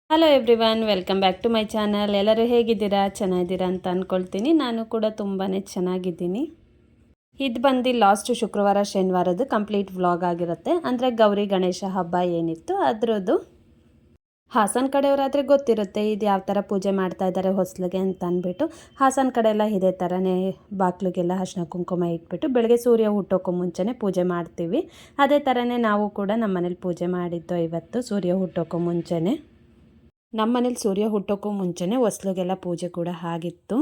Hello everyone, welcome back to my channel. ಎಲ್ಲರೂ ಹೇಗಿದ್ದೀರಾ? ಚೆನ್ನಾಗಿದ್ದೀರಾ ಅಂತ ಅಂದ್ಕೊಳ್ತೀನಿ. ನಾನು ಕೂಡ ತುಂಬಾ ಚೆನ್ನಾಗಿದ್ದೀನಿ. ಇದು ಬಂದು ಲಾಸ್ಟ್ ಶುಕ್ರವಾರ ಶನಿವಾರದ್ದು ಕಂಪ್ಲೀಟ್ ವ್ಲಾಗ್ ಆಗಿರುತ್ತೆ. ಅಂದರೆ ಗೌರಿ ಗಣೇಶ ಹಬ್ಬ ಏನಿತ್ತು ಅದರದ್ದು. ಹಾಸನ ಕಡೆಯವರಾದರೆ ಗೊತ್ತಿರುತ್ತೆ ಇದು ಯಾವ ಥರ ಪೂಜೆ ಮಾಡ್ತಾ ಇದ್ದಾರೆ ಹೊಸ್ಲಿಗೆ ಅಂತ ಅಂದ್ಬಿಟ್ಟು. ಹಾಸನ ಕಡೆ ಎಲ್ಲ ಇದೇ ಥರನೇ ಬಾಗಿಲಿಗೆಲ್ಲ ಅರಿಶಿನ ಕುಂಕುಮ ಇಟ್ಬಿಟ್ಟು ಬೆಳಗ್ಗೆ ಸೂರ್ಯ ಹುಟ್ಟೋಕ್ಕೂ ಮುಂಚೆನೇ ಪೂಜೆ ಮಾಡ್ತೀವಿ. ಅದೇ ಥರನೇ ನಾವು ಕೂಡ ನಮ್ಮ ಮನೇಲಿ ಪೂಜೆ ಮಾಡಿದ್ದು ಇವತ್ತು ಸೂರ್ಯ ಹುಟ್ಟೋಕ್ಕೂ ಮುಂಚೆನೇ. ನಮ್ಮ ಮನೇಲಿ ಸೂರ್ಯ ಹುಟ್ಟೋಕ್ಕೂ ಮುಂಚೆನೇ ಹೊಸ್ಲಿಗೆಲ್ಲ ಪೂಜೆ ಕೂಡ ಆಗಿತ್ತು.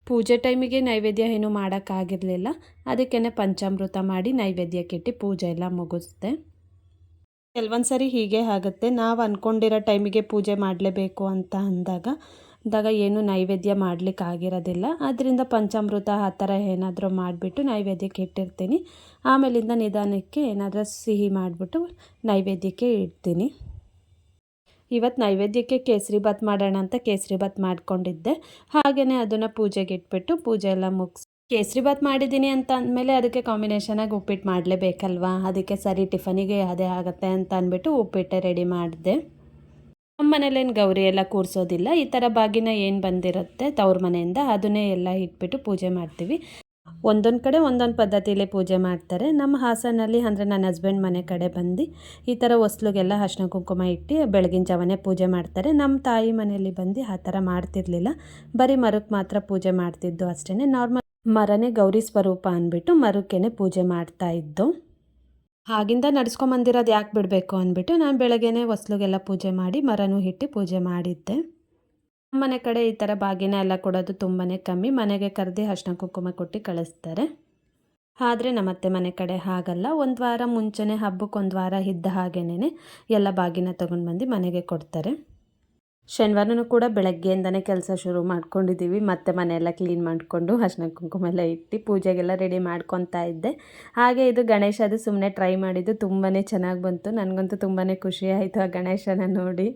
ಪೂಜೆ ಟೈಮಿಗೆ ನೈವೇದ್ಯ ಏನೂ ಮಾಡೋಕ್ಕಾಗಿರಲಿಲ್ಲ. ಅದಕ್ಕೇ ಪಂಚಾಮೃತ ಮಾಡಿ ನೈವೇದ್ಯಕ್ಕಿಟ್ಟು ಪೂಜೆ ಎಲ್ಲ ಮುಗಿಸ್ದೆ. ಕೆಲವೊಂದು ಸರಿ ಹೀಗೆ ಆಗುತ್ತೆ, ನಾವು ಅಂದ್ಕೊಂಡಿರೋ ಟೈಮಿಗೆ ಪೂಜೆ ಮಾಡಲೇಬೇಕು ಅಂತ ಅಂದಾಗ ಏನು ನೈವೇದ್ಯ ಮಾಡಲಿಕ್ಕಾಗಿರೋದಿಲ್ಲ. ಅದರಿಂದ ಪಂಚಾಮೃತ ಆ ಥರ ಏನಾದರೂ ಮಾಡಿಬಿಟ್ಟು ನೈವೇದ್ಯಕ್ಕೆ ಇಟ್ಟಿರ್ತೀನಿ. ಆಮೇಲಿಂದ ನಿಧಾನಕ್ಕೆ ಏನಾದರೂ ಸಿಹಿ ಮಾಡಿಬಿಟ್ಟು ನೈವೇದ್ಯಕ್ಕೆ ಇಡ್ತೀನಿ. ಇವತ್ತು ನೈವೇದ್ಯಕ್ಕೆ ಕೇಸರಿ ಬಾತ್ ಮಾಡೋಣ ಅಂತ ಕೇಸರಿ ಬಾತ್ ಮಾಡ್ಕೊಂಡಿದ್ದೆ. ಹಾಗೆಯೇ ಅದನ್ನು ಪೂಜೆಗೆ ಇಟ್ಬಿಟ್ಟು ಪೂಜೆ ಎಲ್ಲ ಮುಗಿಸಿ ಕೇಸರಿ ಬಾತ್ ಮಾಡಿದ್ದೀನಿ ಅಂತ ಅಂದಮೇಲೆ ಅದಕ್ಕೆ ಕಾಂಬಿನೇಷನಾಗಿ ಉಪ್ಪಿಟ್ಟು ಮಾಡಲೇಬೇಕಲ್ವಾ. ಅದಕ್ಕೆ ಸರಿ ಟಿಫನಿಗೆ ಅದೇ ಆಗುತ್ತೆ ಅಂತ ಅಂದ್ಬಿಟ್ಟು ಉಪ್ಪಿಟ್ಟೆ ರೆಡಿ ಮಾಡಿದೆ. ನಮ್ಮ ಮನೇಲೇನು ಗೌರಿ ಎಲ್ಲ ಕೂರಿಸೋದಿಲ್ಲ. ಈ ಥರ ಬಾಗಿನ ಏನು ಬಂದಿರುತ್ತೆ ತವ್ರ ಮನೆಯಿಂದ ಅದನ್ನೇ ಎಲ್ಲ ಇಟ್ಬಿಟ್ಟು ಪೂಜೆ ಮಾಡ್ತೀವಿ. ಒಂದೊಂದು ಕಡೆ ಒಂದೊಂದು ಪದ್ಧತಿಯಲ್ಲೇ ಪೂಜೆ ಮಾಡ್ತಾರೆ. ನಮ್ಮ ಹಾಸನಲ್ಲಿ ಅಂದರೆ ನನ್ನ ಹಸ್ಬೆಂಡ್ ಮನೆ ಕಡೆ ಬಂದು ಈ ಥರ ಹೊಸ್ಲಿಗೆಲ್ಲ ಅರಿಶಿನ ಕುಂಕುಮ ಇಟ್ಟು ಬೆಳಗಿನ ಜಾವನೇ ಪೂಜೆ ಮಾಡ್ತಾರೆ. ನಮ್ಮ ತಾಯಿ ಮನೆಯಲ್ಲಿ ಬಂದು ಆ ಥರ ಮಾಡ್ತಿರ್ಲಿಲ್ಲ. ಬರೀ ಮರಕ್ಕೆ ಮಾತ್ರ ಪೂಜೆ ಮಾಡ್ತಿದ್ದು ಅಷ್ಟೇ. ನಾರ್ಮಲ್ ಮರನೇ ಗೌರಿ ಸ್ವರೂಪ ಅಂದ್ಬಿಟ್ಟು ಮರಕ್ಕೇ ಪೂಜೆ ಮಾಡ್ತಾಯಿದ್ದು. ಆಗಿಂದ ನಡ್ಸ್ಕೊಂಬಂದಿರೋದು ಯಾಕೆ ಬಿಡಬೇಕು ಅಂದ್ಬಿಟ್ಟು ನಾನು ಬೆಳಗ್ಗೆನೇ ಹೊಸ್ಲಿಗೆಲ್ಲ ಪೂಜೆ ಮಾಡಿ ಮರನೂ ಇಟ್ಟು ಪೂಜೆ ಮಾಡಿದ್ದೆ. ಮನೆ ಕಡೆ ಈ ಥರ ಬಾಗಿನ ಎಲ್ಲ ಕೊಡೋದು ತುಂಬಾ ಕಮ್ಮಿ. ಮನೆಗೆ ಕರೆದು ಅರಿಶಿನ ಕುಂಕುಮ ಕೊಟ್ಟು ಕಳಿಸ್ತಾರೆ. ಆದರೆ ನಮ್ಮತ್ತೆ ಮನೆ ಕಡೆ ಹಾಗಲ್ಲ. ಒಂದು ವಾರ ಮುಂಚೆನೇ ಹಬ್ಬಕ್ಕೆ ಒಂದು ವಾರ ಇದ್ದ ಹಾಗೇನೆ ಎಲ್ಲ ಬಾಗಿನ ತೊಗೊಂಡು ಬಂದು ಮನೆಗೆ ಕೊಡ್ತಾರೆ. ಶನಿವಾರನೂ ಕೂಡ ಬೆಳಗ್ಗೆಯಿಂದನೇ ಕೆಲಸ ಶುರು ಮಾಡ್ಕೊಂಡಿದ್ದೀವಿ. ಮತ್ತೆ ಮನೆಯೆಲ್ಲ ಕ್ಲೀನ್ ಮಾಡಿಕೊಂಡು ಅರಿಶಿನ ಕುಂಕುಮ ಎಲ್ಲ ಇಟ್ಟು ಪೂಜೆಗೆಲ್ಲ ರೆಡಿ ಮಾಡ್ಕೊತಾ ಇದ್ದೆ. ಹಾಗೆ ಇದು ಗಣೇಶ ಅದು ಸುಮ್ಮನೆ ಟ್ರೈ ಮಾಡಿದ್ದು ತುಂಬಾ ಚೆನ್ನಾಗಿ ಬಂತು. ನನಗಂತೂ ತುಂಬಾ ಖುಷಿ ಆಯಿತು ಆ ಗಣೇಶನ ನೋಡಿ.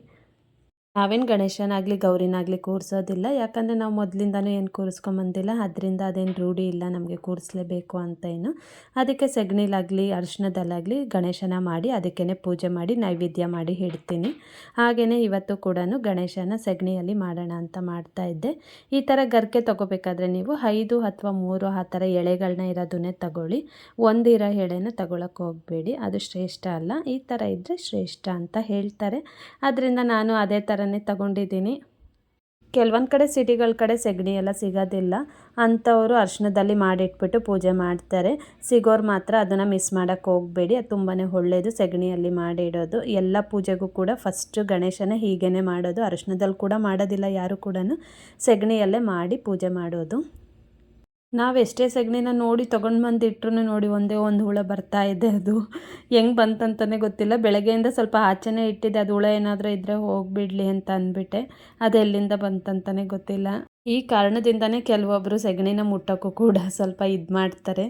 ನಾವೇನು ಗಣೇಶನಾಗಲಿ ಗೌರಿನಾಗಲಿ ಕೂರಿಸೋದಿಲ್ಲ, ಯಾಕಂದರೆ ನಾವು ಮೊದಲಿಂದನೂ ಏನು ಕೂರಿಸ್ಕೊಂಬಂದಿಲ್ಲ. ಅದರಿಂದ ಅದೇನು ರೂಢಿ ಇಲ್ಲ ನಮಗೆ ಕೂರಿಸ್ಲೇಬೇಕು ಅಂತ ಏನು. ಅದಕ್ಕೆ ಸಗಣಿಲಾಗಲಿ ಅರಿಶಿನದಲ್ಲಾಗಲಿ ಗಣೇಶನ ಮಾಡಿ ಅದಕ್ಕೇ ಪೂಜೆ ಮಾಡಿ ನೈವೇದ್ಯ ಮಾಡಿ ಇಡ್ತೀನಿ. ಹಾಗೆಯೇ ಇವತ್ತು ಕೂಡ ಗಣೇಶನ ಸಗಣಿಯಲ್ಲಿ ಮಾಡೋಣ ಅಂತ ಮಾಡ್ತಾಯಿದ್ದೆ. ಈ ಥರ ಗರ್ಕೆ ತೊಗೋಬೇಕಾದ್ರೆ ನೀವು 5 ಅಥವಾ 3 ಆ ಥರ ಎಳೆಗಳನ್ನ ಇರೋದನ್ನೇ ತಗೊಳ್ಳಿ. ಒಂದಿರೋ ಎಳೆನ ತಗೊಳಕ್ಕೆ ಹೋಗಬೇಡಿ, ಅದು ಶ್ರೇಷ್ಠ ಅಲ್ಲ. ಈ ಥರ ಇದ್ದರೆ ಶ್ರೇಷ್ಠ ಅಂತ ಹೇಳ್ತಾರೆ. ಅದರಿಂದ ನಾನು ಅದೇ ಥರನೇ ತಗೊಂಡಿದ್ದೀನಿ. ಕೆಲವೊಂದು ಕಡೆ ಸಿಟಿಗಳ ಕಡೆ ಸಗಣಿ ಎಲ್ಲ ಸಿಗೋದಿಲ್ಲ. ಅಂಥವರು ಅರಿಶಿನದಲ್ಲಿ ಮಾಡಿಟ್ಬಿಟ್ಟು ಪೂಜೆ ಮಾಡ್ತಾರೆ. ಸಿಗೋರು ಮಾತ್ರ ಅದನ್ನು ಮಿಸ್ ಮಾಡೋಕ್ಕೆ ಹೋಗಬೇಡಿ, ಅದು ತುಂಬಾ ಒಳ್ಳೆಯದು ಸಗಣಿಯಲ್ಲಿ ಮಾಡಿಡೋದು. ಎಲ್ಲ ಪೂಜೆಗೂ ಕೂಡ ಫಸ್ಟು ಗಣೇಶನ ಹೀಗೇ ಮಾಡೋದು. ಅರಿಶಿನದಲ್ಲಿ ಕೂಡ ಮಾಡೋದಿಲ್ಲ ಯಾರು ಕೂಡ, ಸಗಣಿಯಲ್ಲೇ ಮಾಡಿ ಪೂಜೆ ಮಾಡೋದು. ನಾವು ಎಷ್ಟೇ ಸಗಣಿನ ನೋಡಿ ತೊಗೊಂಡು ಬಂದಿಟ್ರು ನೋಡಿ ಒಂದೇ ಒಂದು ಹುಳ ಬರ್ತಾ ಇದೆ. ಅದು ಹೆಂಗೆ ಬಂತಂತಲೇ ಗೊತ್ತಿಲ್ಲ. ಬೆಳಗ್ಗೆಯಿಂದ ಸ್ವಲ್ಪ ಆಚೆನೇ ಇಟ್ಟಿದ್ದೆ, ಅದು ಹುಳ ಏನಾದರೂ ಇದ್ದರೆ ಹೋಗಿಬಿಡ್ಲಿ ಅಂತ ಅಂದ್ಬಿಟ್ಟೆ. ಅದು ಎಲ್ಲಿಂದ ಬಂತಂತಲೇ ಗೊತ್ತಿಲ್ಲ. ಈ ಕಾರಣದಿಂದನೇ ಕೆಲವೊಬ್ಬರು ಸಗಣಿನ ಮುಟ್ಟೋಕ್ಕೂ ಕೂಡ ಸ್ವಲ್ಪ ಇದು ಮಾಡ್ತಾರೆ.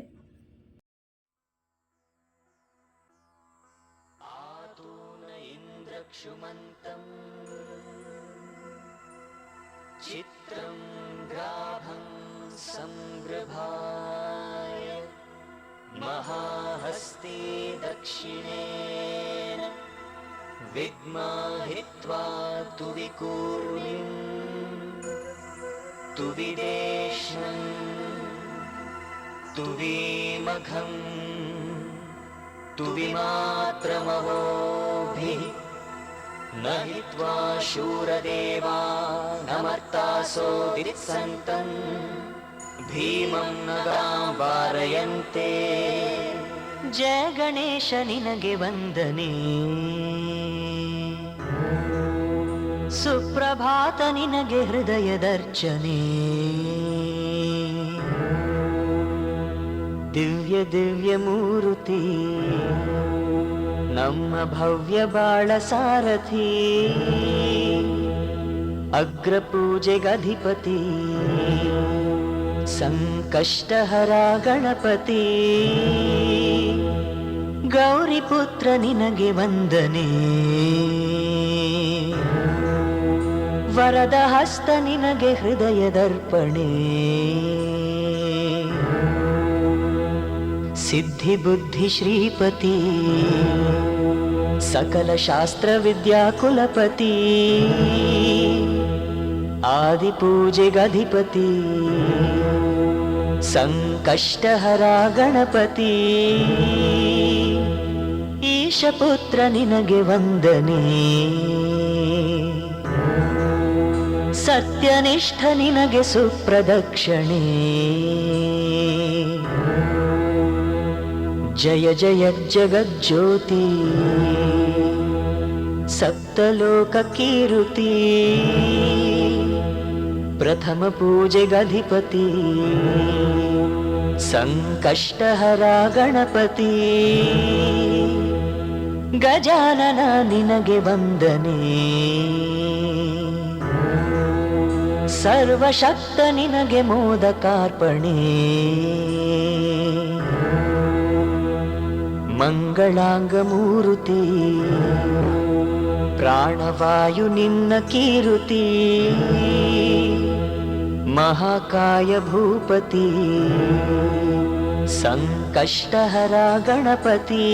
संगृभाय महाहस्ते दक्षिणेन विद्माहित्वा तु विकूर्णिं तु विदेशं तु विमघं तु विमात्रमहोभिः न हित्वा शूरदेवा नमर्तासो दित्सन्तम् भीमं नगां वारयन्ते जय गणेश निनगे वन्दने सुप्रभात निनगे हृदयदर्चने दिव्य दिव्य मूर्ति ನಮ್ಮ ಭವ್ಯ ಬಾಳ ಸಾರಥಿ ಅಗ್ರಪೂಜೆಗಧಿಪತಿ ಸಂಕಷ್ಟಹರ ಗಣಪತಿ ಗೌರಿಪುತ್ರ ನಿನಗೆ ವಂದನೆ ವರದ ಹಸ್ತ ನಿನಗೆ ಹೃದಯದರ್ಪಣೆ ಸಿದ್ಧಿ ಬುದ್ಧಿ ಶ್ರೀಪತಿ सकल शास्त्र विद्या कुलपति आदि पूजे गधिपति संकष्टहरा गणपति ईशपुत्र निनगे ವಂದನೆ सत्यनिष्ठ निनगे सुप्रदक्षिणे जय जय जगज्योति सप्तलोक कीर्ति प्रथम पूजे गधिपति संकष्टहरा गणपति गजानन निनगे ವಂದನೆ सर्वशक्त निनगे मोदकार्पणे मंगलांग मूर्ति प्राणवायु निन्न कीरुति महाकाय भूपति संकष्टहरा गणपति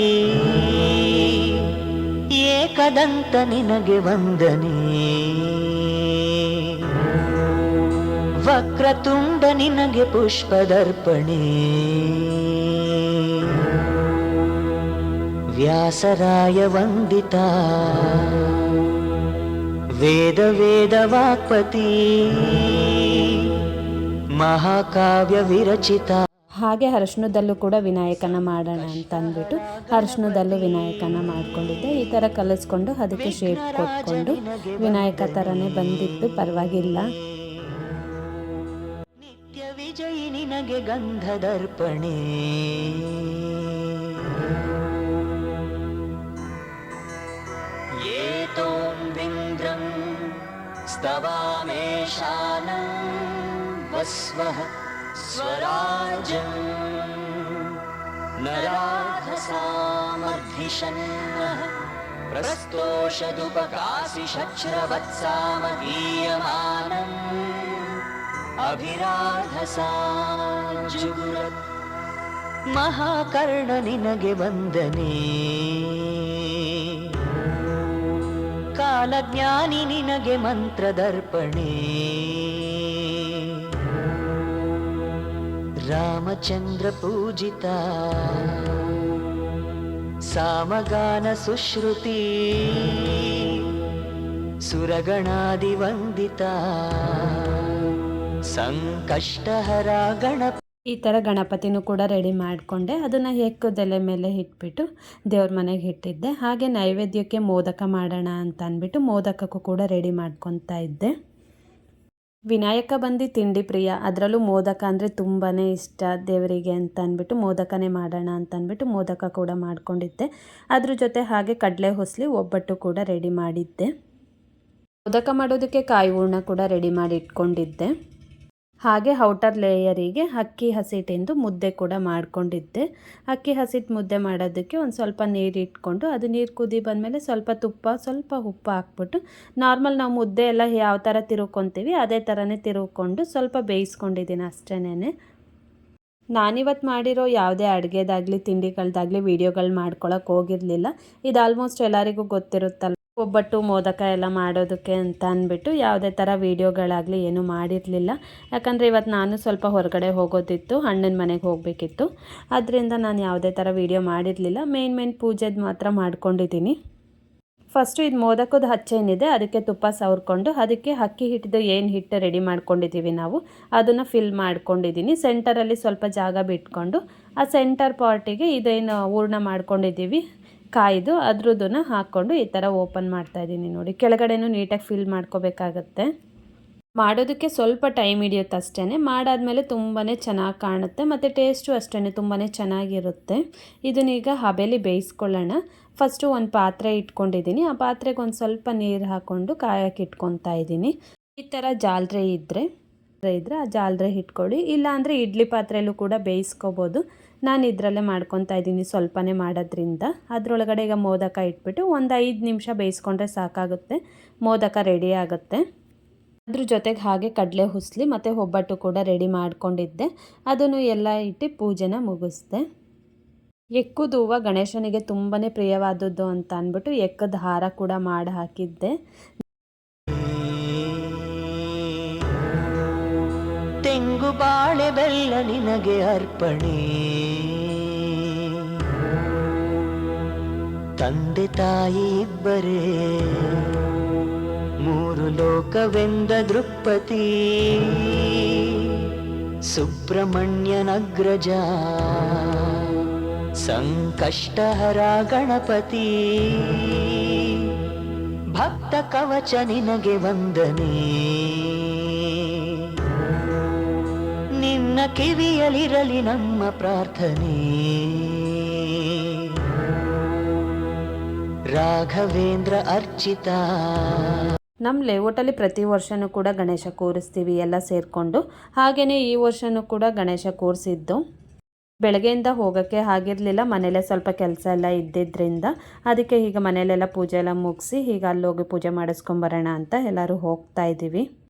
एकदंत निनगे ವಂದನೆ वक्रतुंड निनगे पुष्पदर्पणे व्यासराय वंदिता वेद वेद वाक्पति महाकाव्य विरचिता ಹಾಗೆ ಅರಿಶಿಣದಲ್ಲೂ ಕೂಡ ವಿನಾಯಕನ ಮಾಡೋಣ ಅಂತ ಅಂದ್ಬಿಟ್ಟು ಅರಿಶಿಣದಲ್ಲೂ ವಿನಾಯಕನ ಮಾಡ್ಕೊಂಡಿದ್ದೆ. ಈ ಥರ ಕಲಿಸ್ಕೊಂಡು ಅದಕ್ಕೆ ಶೇಪ್ ಕೊಟ್ಕೊಂಡು ವಿನಾಯಕ ಥರನೇ ಬಂದಿತ್ತು, ಪರವಾಗಿಲ್ಲ. ನಿತ್ಯ ವಿಜಯಿ ನಿನಗೆ ಗಂಧದರ್ಪಣೆ ಏತೋಂ ವಿಂದ್ರಂ ಸ್ತವಾಮೇಶಾನಂ ವಸ್ವಃ ಸ್ವರಾಜಂ ನರಾಧಸಾಮರ್ಧಿಷನ್ನಃ ಪ್ರಸ್ತೋಷದುಪಕಾಸಿ ಶಚ್ರವತ್ಸಾಮಗೀಯಮಾನಂ ಅಭಿರಾಧಸಾಜುಗುರತ್ ಮಹಾಕರ್ಣ ನಿನಗೆ ವಂದನೆ ಕಾಲಜ್ಞಾನಿ ನಿನಗೆ ಮಂತ್ರದರ್ಪಣೆ ರಾಮಚಂದ್ರ ಪೂಜಿತ ಸಾಮಗಾನ ಸುಶ್ರುತಿ ಸುರಗಣಾದಿ ವಂದಿತ ಸಂಕಷ್ಟಹರ ಗಣಪ. ಈ ಥರ ಗಣಪತಿನೂ ಕೂಡ ರೆಡಿ ಮಾಡಿಕೊಂಡೆ. ಅದನ್ನು ಹೆಕ್ಕದೆಲೆ ಮೇಲೆ ಇಟ್ಬಿಟ್ಟು ದೇವ್ರ ಮನೆಗೆ ಇಟ್ಟಿದ್ದೆ. ಹಾಗೆ ನೈವೇದ್ಯಕ್ಕೆ ಮೋದಕ ಮಾಡೋಣ ಅಂತ ಅಂದ್ಬಿಟ್ಟು ಮೋದಕಕ್ಕೂ ಕೂಡ ರೆಡಿ ಮಾಡ್ಕೊತಾ ಇದ್ದೆ. ವಿನಾಯಕ ಬಂದು ತಿಂಡಿ ಪ್ರಿಯ, ಅದರಲ್ಲೂ ಮೋದಕ ಅಂದರೆ ತುಂಬಾ ಇಷ್ಟ ದೇವರಿಗೆ ಅಂತ ಅಂದ್ಬಿಟ್ಟು ಮೋದಕನೇ ಮಾಡೋಣ ಅಂತ ಅಂದ್ಬಿಟ್ಟು ಮೋದಕ ಕೂಡ ಮಾಡ್ಕೊಂಡಿದ್ದೆ. ಅದ್ರ ಜೊತೆ ಹಾಗೆ ಕಡಲೆ ಹೊಸಲಿ ಒಬ್ಬಟ್ಟು ಕೂಡ ರೆಡಿ ಮಾಡಿದ್ದೆ. ಮೋದಕ ಮಾಡೋದಕ್ಕೆ ಕಾಯಿ ಹೂರ್ಣ ಕೂಡ ರೆಡಿ ಮಾಡಿ ಇಟ್ಕೊಂಡಿದ್ದೆ. ಹಾಗೆ ಔಟರ್ ಲೇಯರಿಗೆ ಅಕ್ಕಿ ಹಸಿಟ್ಟಿಂದು ಮುದ್ದೆ ಕೂಡ ಮಾಡ್ಕೊಂಡಿದ್ದೆ. ಅಕ್ಕಿ ಹಸಿಟ್ಟು ಮುದ್ದೆ ಮಾಡೋದಕ್ಕೆ ಒಂದು ಸ್ವಲ್ಪ ನೀರು ಇಟ್ಕೊಂಡು ಅದು ನೀರು ಕುದಿ ಬಂದಮೇಲೆ ಸ್ವಲ್ಪ ತುಪ್ಪ ಸ್ವಲ್ಪ ಉಪ್ಪು ಹಾಕ್ಬಿಟ್ಟು ನಾರ್ಮಲ್ ನಾವು ಮುದ್ದೆ ಎಲ್ಲ ಯಾವ ಥರ ತಿರುವ್ಕೊತೀವಿ ಅದೇ ಥರನೇ ತಿರುವ್ಕೊಂಡು ಸ್ವಲ್ಪ ಬೇಯಿಸ್ಕೊಂಡಿದ್ದೀನಿ ಅಷ್ಟೇನೆ. ನಾನಿವತ್ತು ಮಾಡಿರೋ ಯಾವುದೇ ಅಡುಗೆದಾಗಲಿ ತಿಂಡಿಗಳದಾಗಲಿ ವೀಡಿಯೋಗಳು ಮಾಡ್ಕೊಳಕ್ಕೆ ಹೋಗಿರಲಿಲ್ಲ. ಇದು ಆಲ್ಮೋಸ್ಟ್ ಎಲ್ಲರಿಗೂ ಗೊತ್ತಿರುತ್ತಲ್ಲ, ಒಬ್ಬಟ್ಟು ಮೋದಕ ಎಲ್ಲ ಮಾಡೋದಕ್ಕೆ ಅಂತ ಅಂದ್ಬಿಟ್ಟು ಯಾವುದೇ ಥರ ವೀಡಿಯೋಗಳಾಗಲಿ ಏನೂ ಮಾಡಿರಲಿಲ್ಲ. ಯಾಕಂದರೆ ಇವತ್ತು ನಾನು ಸ್ವಲ್ಪ ಹೊರಗಡೆ ಹೋಗೋದಿತ್ತು, ಅಣ್ಣನ ಮನೆಗೆ ಹೋಗಬೇಕಿತ್ತು. ಅದರಿಂದ ನಾನು ಯಾವುದೇ ಥರ ವೀಡಿಯೋ ಮಾಡಿರಲಿಲ್ಲ. ಮೇನ್ ಪೂಜೆದು ಮಾತ್ರ ಮಾಡ್ಕೊಂಡಿದ್ದೀನಿ. ಫಸ್ಟು ಇದು ಮೋದಕದ ಹಚ್ಚೇನಿದೆ ಅದಕ್ಕೆ ತುಪ್ಪ ಸವರ್ಕೊಂಡು ಅದಕ್ಕೆ ಅಕ್ಕಿ ಹಿಟ್ಟಿದು ಏನು ಹಿಟ್ಟು ರೆಡಿ ಮಾಡ್ಕೊಂಡಿದ್ದೀವಿ ನಾವು ಅದನ್ನು ಫಿಲ್ ಮಾಡ್ಕೊಂಡಿದ್ದೀನಿ. ಸೆಂಟರಲ್ಲಿ ಸ್ವಲ್ಪ ಜಾಗ ಬಿಟ್ಕೊಂಡು ಆ ಸೆಂಟರ್ ಪಾರ್ಟಿಗೆ ಇದೇನು ಹೂರ್ಣ ಮಾಡ್ಕೊಂಡಿದ್ದೀವಿ ಕಾಯ್ದು ಅದ್ರದ್ದನ್ನು ಹಾಕ್ಕೊಂಡು ಈ ಥರ ಓಪನ್ ಮಾಡ್ತಾಯಿದ್ದೀನಿ. ನೋಡಿ, ಕೆಳಗಡೆನೂ ನೀಟಾಗಿ ಫಿಲ್ ಮಾಡ್ಕೋಬೇಕಾಗತ್ತೆ. ಮಾಡೋದಕ್ಕೆ ಸ್ವಲ್ಪ ಟೈಮ್ ಹಿಡಿಯುತ್ತೆ ಅಷ್ಟೇ. ಮಾಡಾದಮೇಲೆ ತುಂಬಾ ಚೆನ್ನಾಗಿ ಕಾಣುತ್ತೆ ಮತ್ತು ಟೇಸ್ಟು ಅಷ್ಟೇ ತುಂಬಾ ಚೆನ್ನಾಗಿರುತ್ತೆ. ಇದನ್ನೀಗ ಹಬೆಲಿ ಬೇಯಿಸ್ಕೊಳ್ಳೋಣ. ಫಸ್ಟು ಒಂದು ಪಾತ್ರೆ ಇಟ್ಕೊಂಡಿದ್ದೀನಿ. ಆ ಪಾತ್ರೆಗೆ ಒಂದು ಸ್ವಲ್ಪ ನೀರು ಹಾಕ್ಕೊಂಡು ಕಾಯಕ್ಕೆ ಇಟ್ಕೊತಾ ಇದ್ದೀನಿ. ಈ ಥರ ಜಾಲರೆ ಇದ್ದರೆ ಆ ಜಾಲರೆ ಇಟ್ಕೊಳ್ಳಿ, ಇಲ್ಲಾಂದರೆ ಇಡ್ಲಿ ಪಾತ್ರೆಯಲ್ಲೂ ಕೂಡ ಬೇಯಿಸ್ಕೋಬೋದು. ನಾನು ಇದರಲ್ಲೇ ಮಾಡ್ಕೊತಾ ಇದ್ದೀನಿ ಸ್ವಲ್ಪನೇ ಮಾಡೋದ್ರಿಂದ. ಅದರೊಳಗಡೆ ಈಗ ಮೋದಕ ಇಟ್ಬಿಟ್ಟು ಒಂದು 5 ನಿಮಿಷ ಬೇಯಿಸ್ಕೊಂಡ್ರೆ ಸಾಕಾಗುತ್ತೆ, ಮೋದಕ ರೆಡಿ ಆಗುತ್ತೆ. ಅದ್ರ ಜೊತೆಗೆ ಹಾಗೆ ಕಡಲೆ ಹುಸ್ಲಿ ಮತ್ತು ಒಬ್ಬಟ್ಟು ಕೂಡ ರೆಡಿ ಮಾಡ್ಕೊಂಡಿದ್ದೆ. ಅದನ್ನು ಎಲ್ಲ ಇಟ್ಟು ಪೂಜೆನ ಮುಗಿಸ್ದೆ. ಎಕ್ಕದ ಹೂವು ಗಣೇಶನಿಗೆ ತುಂಬಾ ಪ್ರಿಯವಾದದ್ದು ಅಂತ ಅಂದ್ಬಿಟ್ಟು ಎಕ್ಕದ ಹಾರ ಕೂಡ ಮಾಡಿ ಹಾಕಿದ್ದೆ. ತೆಂಗು ಬಾಳೆ ಬೆಲ್ಲ ನಿನಗೆ ಅರ್ಪಣೆ, ತಂದೆ ತಾಯಿ ಇಬ್ಬರೇ ಮೂರು ಲೋಕವೆಂದ ದೃಕ್ಪತಿ, ಸುಬ್ರಹ್ಮಣ್ಯನಗ್ರಜ ಸಂಕಷ್ಟಹರ ಗಣಪತಿ, ಭಕ್ತ ಕವಚ ನಿನಗೆ ವಂದನೆ, ನಿನ್ನ ಕಿವಿಯಲಿರಲಿ ನಮ್ಮ ಪ್ರಾರ್ಥನೆ, ರಾಘವೇಂದ್ರ ಅರ್ಚಿತ. ನಮ್ಮ ಲೇಔಟಲ್ಲಿ ಪ್ರತಿ ವರ್ಷವೂ ಕೂಡ ಗಣೇಶ ಕೂರಿಸ್ತೀವಿ ಎಲ್ಲ ಸೇರಿಕೊಂಡು. ಹಾಗೆಯೇ ಈ ವರ್ಷವೂ ಕೂಡ ಗಣೇಶ ಕೂರಿಸಿದ್ದು. ಬೆಳಗ್ಗೆಯಿಂದ ಹೋಗೋಕ್ಕೆ ಆಗಿರಲಿಲ್ಲ, ಮನೇಲೇ ಸ್ವಲ್ಪ ಕೆಲಸ ಎಲ್ಲ ಇದ್ದಿದ್ದರಿಂದ ಅದಕ್ಕೆ ಈಗ ಮನೇಲೆಲ್ಲ ಪೂಜೆ ಎಲ್ಲ ಮುಗಿಸಿ ಈಗ ಅಲ್ಲೋಗಿ ಪೂಜೆ ಮಾಡಿಸ್ಕೊಂಬರೋಣ ಅಂತ ಎಲ್ಲರೂ ಹೋಗ್ತಾ ಇದ್ದೀವಿ.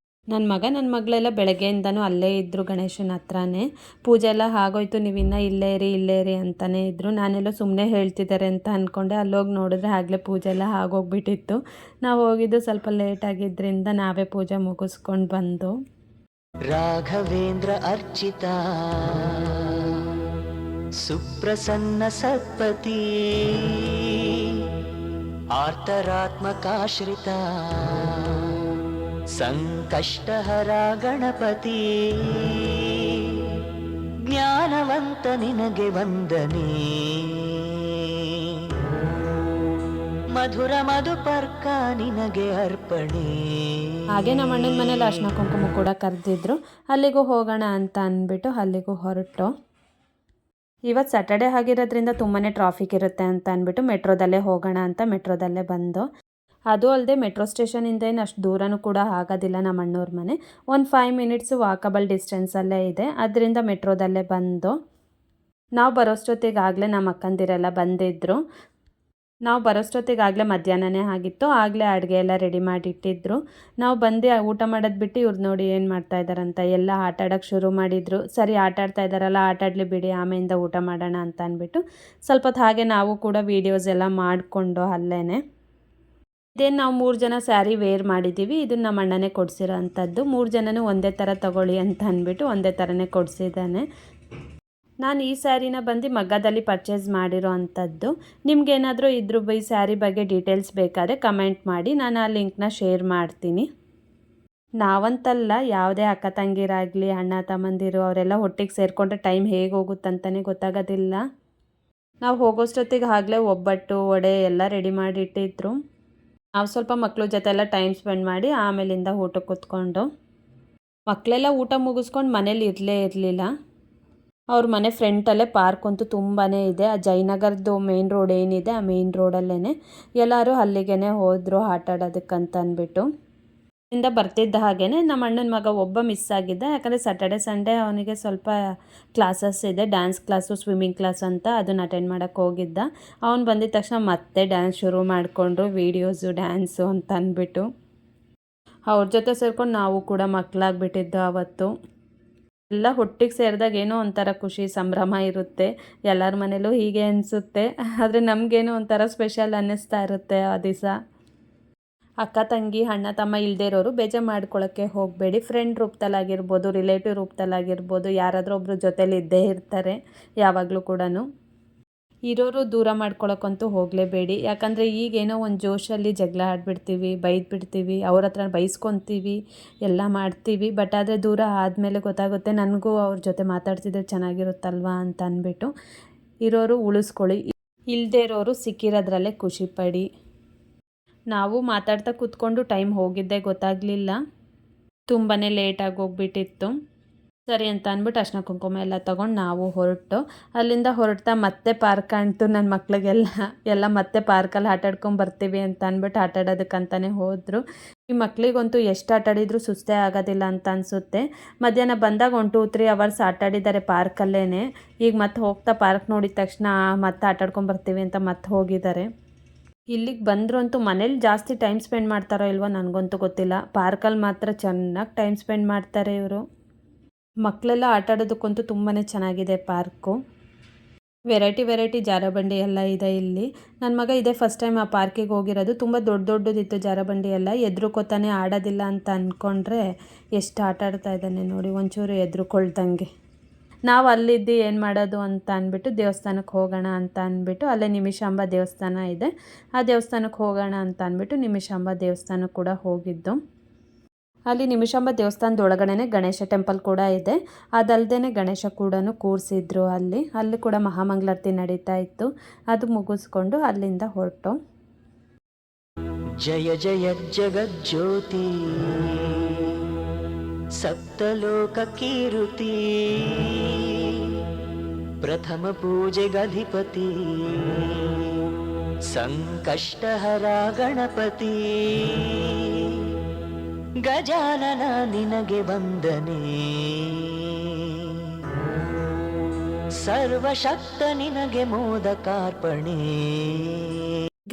ನನ್ನ ಮಗ ನನ್ನ ಮಗಳೆಲ್ಲ ಬೆಳಗ್ಗೆಯಿಂದನೂ ಅಲ್ಲೇ ಇದ್ದರು, ಗಣೇಶನ ಹತ್ರನೇ. ಪೂಜೆ ಎಲ್ಲ ಆಗೋಯ್ತು, ನೀವು ಇನ್ನೂ ಇಲ್ಲೇ ಇರಿ ಅಂತಲೇ ಇದ್ದರು. ನಾನೆಲ್ಲೋ ಸುಮ್ಮನೆ ಹೇಳ್ತಿದ್ದಾರೆ ಅಂತ ಅಂದ್ಕೊಂಡೆ. ಅಲ್ಲೋಗಿ ನೋಡಿದ್ರೆ ಆಗಲೇ ಪೂಜೆ ಎಲ್ಲ ಆಗೋಗ್ಬಿಟ್ಟಿತ್ತು. ನಾವು ಹೋಗಿದ್ದು ಸ್ವಲ್ಪ ಲೇಟ್ ಆಗಿದ್ದರಿಂದ ನಾವೇ ಪೂಜೆ ಮುಗಿಸ್ಕೊಂಡು ಬಂದು. ರಾಘವೇಂದ್ರ ಅರ್ಚಿತ ಸುಪ್ರಸನ್ನ ಸತ್ಪತಿ, ಆರ್ತರಾತ್ಮಕಾಶ್ರಿತ ಸಂಕಷ್ಟಹರ ಗಣಪತಿ, ಜ್ಞಾನವಂತ ನಿನಗೆ ವಂದನೆ, ಮಧುರ ಮಧುಪರ್ಕ ನಿನಗೆ ಅರ್ಪಣೆ. ಹಾಗೆ ನಮ್ಮ ಅಣ್ಣನ ಮನೇಲಿ ಅರ್ಶಿನ ಕುಂಕುಮ ಕೂಡ ಕರೆದಿದ್ರು, ಅಲ್ಲಿಗೂ ಹೋಗೋಣ ಅಂತ ಅಂದ್ಬಿಟ್ಟು ಅಲ್ಲಿಗೂ ಹೊರಟು. ಇವತ್ತು ಸ್ಯಾಟರ್ಡೆ ಆಗಿರೋದ್ರಿಂದ ತುಂಬಾ ಟ್ರಾಫಿಕ್ ಇರುತ್ತೆ ಅಂತ ಅಂದ್ಬಿಟ್ಟು ಮೆಟ್ರೋದಲ್ಲೇ ಹೋಗೋಣ ಅಂತ ಮೆಟ್ರೋದಲ್ಲೇ ಬಂದು. ಅದು ಅಲ್ಲದೆ ಮೆಟ್ರೋ ಸ್ಟೇಷನಿಂದ ಏನು ಅಷ್ಟು ದೂರನೂ ಕೂಡ ಆಗೋದಿಲ್ಲ ನಮ್ಮ ಅಣ್ಣವ್ರ ಮನೆ. ಒಂದು 5 ಮಿನಿಟ್ಸು ವಾಕಬಲ್ ಡಿಸ್ಟೆನ್ಸಲ್ಲೇ ಇದೆ, ಅದರಿಂದ ಮೆಟ್ರೋದಲ್ಲೇ ಬಂದು. ನಾವು ಬರೋಷ್ಟೊತ್ತಿಗಾಗಲೇ ನಮ್ಮ ಅಕ್ಕಂದಿರೆಲ್ಲ ಬಂದಿದ್ದರು. ನಾವು ಬರೋಷ್ಟೊತ್ತಿಗಾಗಲೇ ಮಧ್ಯಾಹ್ನನೇ ಆಗಿತ್ತು, ಆಗಲೇ ಅಡುಗೆ ಎಲ್ಲ ರೆಡಿ ಮಾಡಿಟ್ಟಿದ್ರು. ನಾವು ಬಂದು ಊಟ ಮಾಡೋದು ಬಿಟ್ಟು ಇವ್ರು ನೋಡಿ ಏನು ಮಾಡ್ತಾಯಿದ್ದಾರಂತ ಎಲ್ಲ ಆಟ ಆಡೋಕ್ಕೆ ಶುರು ಮಾಡಿದರು. ಸರಿ ಆಟ ಆಡ್ತಾ ಇದ್ದಾರಲ್ಲ, ಆಟ ಆಡಲಿ ಬಿಡಿ, ಆಮೇಲಿಂದ ಊಟ ಮಾಡೋಣ ಅಂತ ಅಂದ್ಬಿಟ್ಟು ಸ್ವಲ್ಪ ಹೊತ್ತು ಹಾಗೆ ನಾವು ಕೂಡ ವೀಡಿಯೋಸ್ ಎಲ್ಲ ಮಾಡಿಕೊಂಡು ಅಲ್ಲೇ. ಇದೇನು ನಾವು 3 ಜನ ಸ್ಯಾರಿ ವೇರ್ ಮಾಡಿದ್ದೀವಿ, ಇದನ್ನು ನಮ್ಮ ಅಣ್ಣನೇ ಕೊಡಿಸಿರೋ ಅಂಥದ್ದು. 3 ಜನನೂ ಒಂದೇ ಥರ ತಗೊಳ್ಳಿ ಅಂತ ಅಂದ್ಬಿಟ್ಟು ಒಂದೇ ಥರನೇ ಕೊಡಿಸಿದ್ದಾನೆ. ನಾನು ಈ ಸ್ಯಾರಿನ ಬಂದು ಮಗ್ಗದಲ್ಲಿ ಪರ್ಚೇಸ್ ಮಾಡಿರೋ ಅಂಥದ್ದು. ನಿಮ್ಗೇನಾದರೂ ಈ ಸ್ಯಾರಿ ಬಗ್ಗೆ ಡೀಟೇಲ್ಸ್ ಬೇಕಾದರೆ ಕಮೆಂಟ್ ಮಾಡಿ, ನಾನು ಆ ಲಿಂಕ್ನ ಶೇರ್ ಮಾಡ್ತೀನಿ. ನಾವಂತಲ್ಲ, ಯಾವುದೇ ಅಕ್ಕ ತಂಗಿರಾಗಲಿ ಅಣ್ಣ ತಮ್ಮಂದಿರು ಅವರೆಲ್ಲ ಒಟ್ಟಿಗೆ ಸೇರಿಕೊಂಡ್ರೆ ಟೈಮ್ ಹೇಗೆ ಹೋಗುತ್ತಂತಲೇ ಗೊತ್ತಾಗೋದಿಲ್ಲ. ನಾವು ಹೋಗೋಷ್ಟೊತ್ತಿಗೆ ಆಗಲೇ ಒಬ್ಬಟ್ಟು ವಡೆ ಎಲ್ಲ ರೆಡಿ ಮಾಡಿ ಇಟ್ಟಿದ್ರು. ನಾವು ಸ್ವಲ್ಪ ಮಕ್ಕಳ ಜೊತೆ ಎಲ್ಲ ಟೈಮ್ ಸ್ಪೆಂಡ್ ಮಾಡಿ ಆಮೇಲಿಂದ ಊಟಕ್ಕೆ ಕೂತ್ಕೊಂಡು. ಮಕ್ಕಳೆಲ್ಲ ಊಟ ಮುಗಿಸ್ಕೊಂಡು ಮನೇಲಿ ಇರಲಿಲ್ಲ. ಅವ್ರ ಮನೆ ಫ್ರಂಟಲ್ಲೇ ಪಾರ್ಕ್ ಅಂತೂ ತುಂಬಾ ಇದೆ. ಆ ಜಯನಗರದ್ದು ಮೇನ್ ರೋಡ್ ಏನಿದೆ ಆ ಮೇನ್ ರೋಡಲ್ಲೇ ಎಲ್ಲರೂ ಅಲ್ಲಿಗೆ ಹೋದರು ಆಟ ಆಡೋದಕ್ಕಂತ ಅಂದ್ಬಿಟ್ಟು. ಇಂದ ಬರ್ತಿದ್ದ ಹಾಗೇ ನಮ್ಮ ಅಣ್ಣನ ಮಗ ಒಬ್ಬ ಮಿಸ್ ಆಗಿದ್ದ. ಯಾಕಂದರೆ ಸ್ಯಾಟರ್ಡೆ ಸಂಡೇ ಅವನಿಗೆ ಸ್ವಲ್ಪ ಕ್ಲಾಸಸ್ ಇದೆ, ಡ್ಯಾನ್ಸ್ ಕ್ಲಾಸು ಸ್ವಿಮ್ಮಿಂಗ್ ಕ್ಲಾಸ್ ಅಂತ, ಅದನ್ನು ಅಟೆಂಡ್ ಮಾಡೋಕ್ಕೆ ಹೋಗಿದ್ದ. ಅವನು ಬಂದಿದ್ದ ತಕ್ಷಣ ಮತ್ತೆ ಡ್ಯಾನ್ಸ್ ಶುರು ಮಾಡಿಕೊಂಡ್ರು, ವೀಡಿಯೋಸು ಡ್ಯಾನ್ಸು ಅಂತ ಅಂದ್ಬಿಟ್ಟು. ಅವ್ರ ಜೊತೆ ಸೇರ್ಕೊಂಡು ನಾವು ಕೂಡ ಮಕ್ಕಳಾಗ್ಬಿಟ್ಟಿದ್ದು ಅವತ್ತು. ಎಲ್ಲ ಒಟ್ಟಿಗೆ ಸೇರಿದಾಗ ಏನೋ ಒಂಥರ ಖುಷಿ ಸಂಭ್ರಮ ಇರುತ್ತೆ. ಎಲ್ಲರ ಮನೇಲೂ ಹೀಗೆ ಅನಿಸುತ್ತೆ, ಆದರೆ ನಮಗೇನೋ ಒಂಥರ ಸ್ಪೆಷಲ್ ಅನ್ನಿಸ್ತಾ ಇರುತ್ತೆ ಆ ದಿವಸ. ಅಕ್ಕ ತಂಗಿ ಅಣ್ಣ ತಮ್ಮ ಇಲ್ಲದೇ ಇರೋರು ಬೇಜಾರು ಮಾಡ್ಕೊಳ್ಳೋಕ್ಕೆ ಹೋಗಬೇಡಿ. ಫ್ರೆಂಡ್ ರೂಪದಲ್ಲಾಗಿರ್ಬೋದು, ರಿಲೇಟಿವ್ ರೂಪದಲ್ಲಾಗಿರ್ಬೋದು, ಯಾರಾದರೂ ಒಬ್ಬರು ಜೊತೇಲಿ ಇದ್ದೇ ಇರ್ತಾರೆ ಯಾವಾಗಲೂ ಕೂಡ. ಇರೋರು ದೂರ ಮಾಡ್ಕೊಳ್ಳೋಕ್ಕಂತೂ ಹೋಗಲೇಬೇಡಿ. ಯಾಕಂದರೆ ಈಗೇನೋ ಒಂದು ಜೋಶಲ್ಲಿ ಜಗಳ ಆಡಿಬಿಡ್ತೀವಿ, ಬೈದ್ಬಿಡ್ತೀವಿ, ಅವ್ರ ಹತ್ರ ಬೈಸ್ಕೊತೀವಿ, ಎಲ್ಲ ಮಾಡ್ತೀವಿ. ಬಟ್ ಆದರೆ ದೂರ ಆದಮೇಲೆ ಗೊತ್ತಾಗುತ್ತೆ ನನಗೂ ಅವ್ರ ಜೊತೆ ಮಾತಾಡ್ತಿದ್ರೆ ಚೆನ್ನಾಗಿರುತ್ತಲ್ವಾ ಅಂತ ಅಂದ್ಬಿಟ್ಟು. ಇರೋರು ಉಳಿಸ್ಕೊಳ್ಳಿ, ಇಲ್ಲದೇ ಇರೋರು ಸಿಕ್ಕಿರೋದ್ರಲ್ಲೇ ಖುಷಿಪಡಿ. ನಾವು ಮಾತಾಡ್ತಾ ಕೂತ್ಕೊಂಡು ಟೈಮ್ ಹೋಗಿದ್ದೇ ಗೊತ್ತಾಗಲಿಲ್ಲ, ತುಂಬಾ ಲೇಟಾಗಿ ಹೋಗ್ಬಿಟ್ಟಿತ್ತು. ಸರಿ ಅಂತ ಅಂದ್ಬಿಟ್ಟು ಅರ್ಶಿನ ಕುಂಕುಮ ಎಲ್ಲ ತೊಗೊಂಡು ನಾವು ಹೊರಟು. ಅಲ್ಲಿಂದ ಹೊರಡ್ತಾ ಮತ್ತೆ ಪಾರ್ಕ್ ಕಾಣ್ತು ನನ್ನ ಮಕ್ಳಿಗೆಲ್ಲ ಮತ್ತೆ ಪಾರ್ಕಲ್ಲಿ ಬರ್ತೀವಿ ಅಂತ ಅಂದ್ಬಿಟ್ಟು ಆಟ ಆಡೋದಕ್ಕಂತಲೇ ಹೋದರು. ಈ ಮಕ್ಳಿಗಂತೂ ಎಷ್ಟು ಆಟ ಆಡಿದ್ರು ಸುಸ್ತೇ ಆಗೋದಿಲ್ಲ ಅಂತ ಅನಿಸುತ್ತೆ. ಮಧ್ಯಾಹ್ನ ಬಂದಾಗ 1-2-3 ಅವರ್ಸ್ ಆಟ ಆಡಿದ್ದಾರೆ ಪಾರ್ಕಲ್ಲೇ. ಈಗ ಮತ್ತೆ ಹೋಗ್ತಾ ಪಾರ್ಕ್ ನೋಡಿದ ತಕ್ಷಣ ಮತ್ತೆ ಬರ್ತೀವಿ ಅಂತ ಮತ್ತೆ ಹೋಗಿದ್ದಾರೆ. ಇಲ್ಲಿಗೆ ಬಂದರು ಅಂತೂ ಮನೇಲಿ ಜಾಸ್ತಿ ಟೈಮ್ ಸ್ಪೆಂಡ್ ಮಾಡ್ತಾರೋ ಇಲ್ವೋ ನನಗಂತೂ ಗೊತ್ತಿಲ್ಲ, ಪಾರ್ಕಲ್ಲಿ ಮಾತ್ರ ಚೆನ್ನಾಗಿ ಟೈಮ್ ಸ್ಪೆಂಡ್ ಮಾಡ್ತಾರೆ ಇವರು. ಮಕ್ಕಳೆಲ್ಲ ಆಟ ಆಡೋದಕ್ಕಂತೂ ತುಂಬಾ ಚೆನ್ನಾಗಿದೆ ಪಾರ್ಕು. ವೆರೈಟಿ ಜಾರಬಂಡಿ ಎಲ್ಲ ಇದೆ ಇಲ್ಲಿ. ನನ್ನ ಮಗ ಇದೇ ಫಸ್ಟ್ ಟೈಮ್ ಆ ಪಾರ್ಕಿಗೆ ಹೋಗಿರೋದು. ತುಂಬ ದೊಡ್ಡದಿತ್ತು ಜಾರಬಂಡಿ ಎಲ್ಲ. ಎದ್ರುಕೋತಾನೆ ಆಡೋದಿಲ್ಲ ಅಂತ ಅಂದ್ಕೊಂಡ್ರೆ ಎಷ್ಟು ಆಟ ಆಡ್ತಾ ಇದ್ದಾನೆ ನೋಡಿ, ಒಂಚೂರು ಎದ್ರುಕೊಳ್ದಂಗೆ. ನಾವು ಅಲ್ಲಿದ್ದು ಏನು ಮಾಡೋದು ಅಂತ ಅಂದ್ಬಿಟ್ಟು ದೇವಸ್ಥಾನಕ್ಕೆ ಹೋಗೋಣ ಅಂತ ಅಂದ್ಬಿಟ್ಟು, ಅಲ್ಲೇ ನಿಮಿಷಾಂಬ ದೇವಸ್ಥಾನ ಇದೆ, ಆ ದೇವಸ್ಥಾನಕ್ಕೆ ಹೋಗೋಣ ಅಂತ ಅಂದ್ಬಿಟ್ಟು ನಿಮಿಷಾಂಬ ದೇವಸ್ಥಾನಕ್ಕೆ ಕೂಡ ಹೋಗಿದ್ದು. ಅಲ್ಲಿ ನಿಮಿಷಾಂಬ ದೇವಸ್ಥಾನದ ಒಳಗಡೆ ಗಣೇಶ ಟೆಂಪಲ್ ಕೂಡ ಇದೆ. ಅದಲ್ಲದೆ ಗಣೇಶ ಕೂಡ ಕೂರಿಸಿದ್ರು ಅಲ್ಲಿ ಕೂಡ ಮಹಾಮಂಗಳಾರತಿ ನಡೀತಾ ಇತ್ತು. ಅದು ಮುಗಿಸ್ಕೊಂಡು ಅಲ್ಲಿಂದ ಹೊರಟು. ಜಯ ಜಯ ಜಗಜ್ಯೋತಿ ಸಪ್ತಲೋಕ ಕೀರುತಿ ಪ್ರಥಮ ಪೂಜೆಗಧಿಪತಿ ಸಂಕಷ್ಟಹರ ಗಣಪತಿ ಗಜಾನನ ನಿನಗೆ ವಂದನೆ ಸರ್ವಶಕ್ತ ನಿನಗೆ ಮೋದಕಾರ್ಪಣೆ.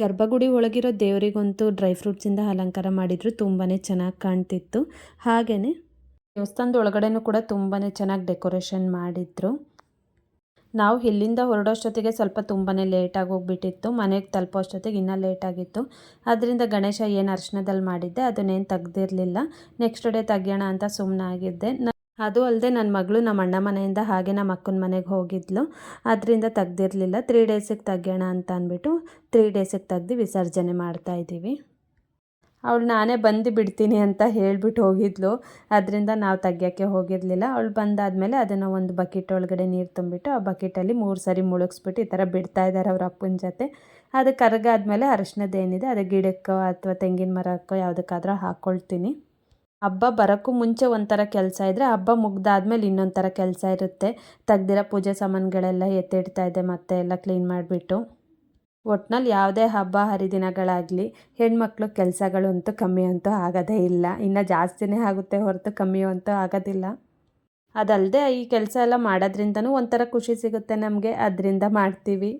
ಗರ್ಭಗುಡಿ ಒಳಗಿರೋ ದೇವರಿಗಂತೂ ಡ್ರೈ ಫ್ರೂಟ್ಸಿಂದ ಅಲಂಕಾರ ಮಾಡಿದ್ರು, ತುಂಬಾ ಚೆನ್ನಾಗಿ ಕಾಣ್ತಿತ್ತು. ಹಾಗೆಯೇ ದೇವಸ್ಥಾನದ ಒಳಗಡೆನೂ ಕೂಡ ತುಂಬಾ ಚೆನ್ನಾಗಿ ಡೆಕೋರೇಷನ್ ಮಾಡಿದ್ರು. ನಾವು ಇಲ್ಲಿಂದ ಹೊರಡೋಷ್ಟೊತ್ತಿಗೆ ಸ್ವಲ್ಪ ತುಂಬಾ ಲೇಟಾಗಿ ಹೋಗ್ಬಿಟ್ಟಿತ್ತು. ಮನೆಗೆ ತಲುಪೋ ಅಷ್ಟೊತ್ತಿಗೆ ಇನ್ನೂ ಲೇಟಾಗಿತ್ತು. ಅದರಿಂದ ಗಣೇಶ ಏನು ಅರ್ಶನದಲ್ಲಿ ಮಾಡಿದ್ದೆ ಅದನ್ನೇನು ತೆಗ್ದಿರಲಿಲ್ಲ. ನೆಕ್ಸ್ಟ್ ಡೇ ತೆಗಿಯೋಣ ಅಂತ ಸುಮ್ಮನಾಗಿದ್ದೆ. ಅದು ಅಲ್ಲದೆ ನನ್ನ ಮಗಳು ನಮ್ಮ ಅಣ್ಣ ಮನೆಯಿಂದ ಹಾಗೆ ನಮ್ಮ ಅಕ್ಕನ ಮನೆಗೆ ಹೋಗಿದ್ಲು. ಅದರಿಂದ ತೆಗ್ದಿರಲಿಲ್ಲ. 3 ಡೇಸಿಗೆ ತೆಗಿಯೋಣ ಅಂತ ಅಂದ್ಬಿಟ್ಟು 3 ಡೇಸಿಗೆ ತೆಗ್ದು ವಿಸರ್ಜನೆ ಮಾಡ್ತಾಯಿದ್ದೀವಿ. ಅವಳು ನಾನೇ ಬಂದು ಬಿಡ್ತೀನಿ ಅಂತ ಹೇಳಿಬಿಟ್ಟು ಹೋಗಿದ್ಲು. ಅದರಿಂದ ನಾವು ತೆಗಿಯೋಕ್ಕೆ ಹೋಗಿರಲಿಲ್ಲ. ಅವಳು ಬಂದಾದಮೇಲೆ ಅದನ್ನು ಒಂದು ಬಕೆಟ್ ಒಳಗಡೆ ನೀರು ತುಂಬಿಟ್ಟು ಆ ಬಕೆಟಲ್ಲಿ 3 ಸರಿ ಮುಳುಗಿಸ್ಬಿಟ್ಟು ಈ ಥರ ಬಿಡ್ತಾ ಇದ್ದಾರೆ ಅವ್ರ ಅಪ್ಪನ ಜೊತೆ. ಅದು ಕರಗಾದ್ಮೇಲೆ ಅರಿಶಿನದೇನಿದೆ ಅದು ಗಿಡಕ್ಕೋ ಅಥವಾ ತೆಂಗಿನ ಮರಕ್ಕೋ ಯಾವುದಕ್ಕಾದ್ರೂ ಹಾಕ್ಕೊಳ್ತೀನಿ. ಹಬ್ಬ ಬರೋಕ್ಕೂ ಮುಂಚೆ ಒಂಥರ ಕೆಲಸ ಇದ್ದರೆ ಹಬ್ಬ ಮುಗ್ದಾದ್ಮೇಲೆ ಇನ್ನೊಂದು ಥರ ಕೆಲಸ ಇರುತ್ತೆ. ತೆಗ್ದಿರೋ ಪೂಜೆ ಸಾಮಾನುಗಳೆಲ್ಲ ಎತ್ತಿಡ್ತಾ ಇದ್ದೆ ಮತ್ತೆ ಎಲ್ಲ ಕ್ಲೀನ್ ಮಾಡಿಬಿಟ್ಟು. ಒಟ್ನಲ್ಲಿ ಯಾವುದೇ ಹಬ್ಬ ಹರಿದಿನಗಳಾಗಲಿ ಹೆಣ್ಮಕ್ಳು ಕೆಲಸಗಳು ಅಂತೂ ಕಮ್ಮಿ ಅಂತೂ ಆಗೋದೇ ಇಲ್ಲ. ಇನ್ನು ಜಾಸ್ತಿನೇ ಆಗುತ್ತೆ ಹೊರತು ಕಮ್ಮಿ ಅಂತೂ ಆಗೋದಿಲ್ಲ. ಅದಲ್ಲದೆ ಈ ಕೆಲಸ ಎಲ್ಲ ಮಾಡೋದ್ರಿಂದನೂ ಒಂಥರ ಖುಷಿ ಸಿಗುತ್ತೆ ನಮಗೆ, ಅದರಿಂದ ಮಾಡ್ತೀವಿ.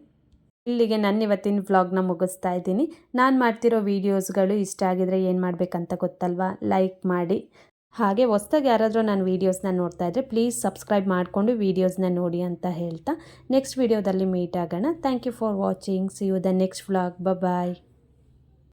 ಇಲ್ಲಿಗೆ ನನ್ನ ಇವತ್ತಿನ ವ್ಲಾಗ್ನ ಮುಗಿಸ್ತಾ ಇದ್ದೀನಿ. ನಾನು ಮಾಡ್ತಿರೋ ವೀಡಿಯೋಸ್ಗಳು ಇಷ್ಟ ಆಗಿದರೆ ಏನು ಮಾಡಬೇಕಂತ ಗೊತ್ತಲ್ವಾ? ಲೈಕ್ ಮಾಡಿ. ಹಾಗೆ ಹೊಸ್ದಾಗಿ ಯಾರಾದರೂ ನನ್ನ ವೀಡಿಯೋಸ್ನ ನೋಡ್ತಾ ಇದ್ದರೆ ಪ್ಲೀಸ್ ಸಬ್ಸ್ಕ್ರೈಬ್ ಮಾಡಿಕೊಂಡು ವೀಡಿಯೋಸ್ನ ನೋಡಿ ಅಂತ ಹೇಳ್ತಾ ನೆಕ್ಸ್ಟ್ ವೀಡಿಯೋದಲ್ಲಿ ಮೀಟ್ ಆಗೋಣ. Thank you for watching. See you the next vlog. Bye.